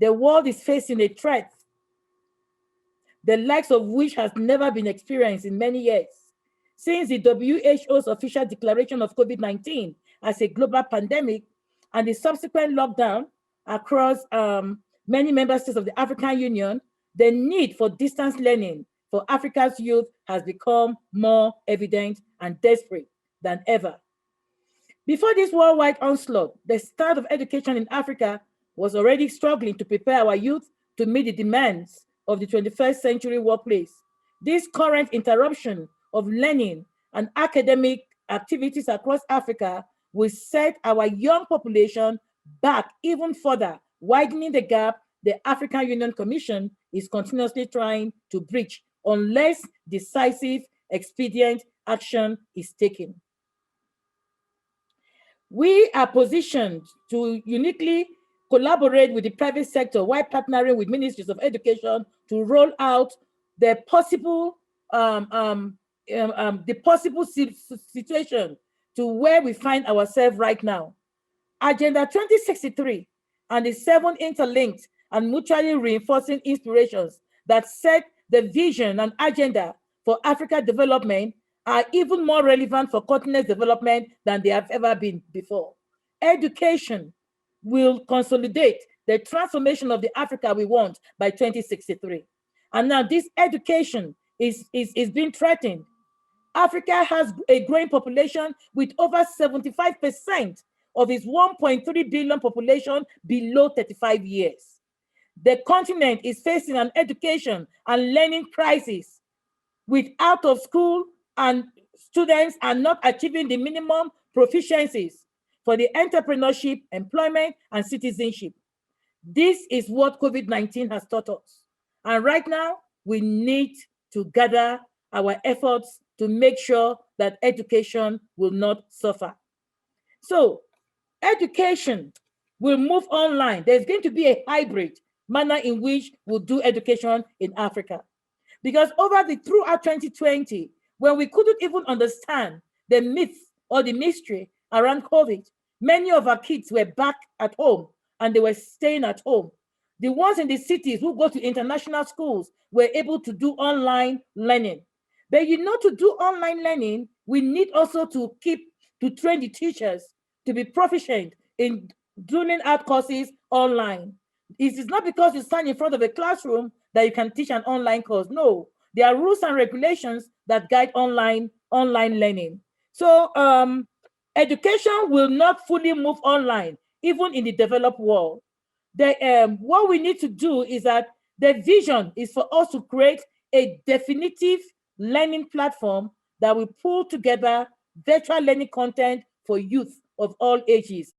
The world is facing a threat, the likes of which has never been experienced in many years. Since the WHO's official declaration of COVID-19 as a global pandemic and the subsequent lockdown across many member states of the African Union, the need for distance learning for Africa's youth has become more evident and desperate than ever. Before this worldwide onslaught, the start of education in Africa was already struggling to prepare our youth to meet the demands of the 21st century workplace. This current interruption of learning and academic activities across Africa will set our young population back even further, widening the gap the African Union Commission is continuously trying to bridge unless decisive, expedient action is taken. We are positioned to uniquely collaborate with the private sector while partnering with ministries of education to roll out the possible situation to where we find ourselves right now. Agenda 2063 and the 7 interlinked and mutually reinforcing inspirations that set the vision and agenda for Africa development are even more relevant for continent development than they have ever been before. Education will consolidate the transformation of the Africa we want by 2063. And now this education is being threatened. Africa has a growing population with over 75% of its 1.3 billion population below 35 years. The continent is facing an education and learning crisis with out of school and students are not achieving the minimum proficiencies for the entrepreneurship, employment, and citizenship. This is what COVID-19 has taught us. And right now, we need to gather our efforts to make sure that education will not suffer. So, education will move online. There's going to be a hybrid manner in which we'll do education in Africa. Because throughout 2020, when we couldn't even understand the myth or the mystery around COVID, many of our kids were back at home and they were staying at home. The ones in the cities who go to international schools were able to do online learning. But to do online learning, we need also to train the teachers to be proficient in doing out courses online. It is not because you stand in front of a classroom that you can teach an online course. No, there are rules and regulations that guide online learning. So education will not fully move online, even in the developed world. What we need to do is that the vision is for us to create a definitive learning platform that will pull together virtual learning content for youth of all ages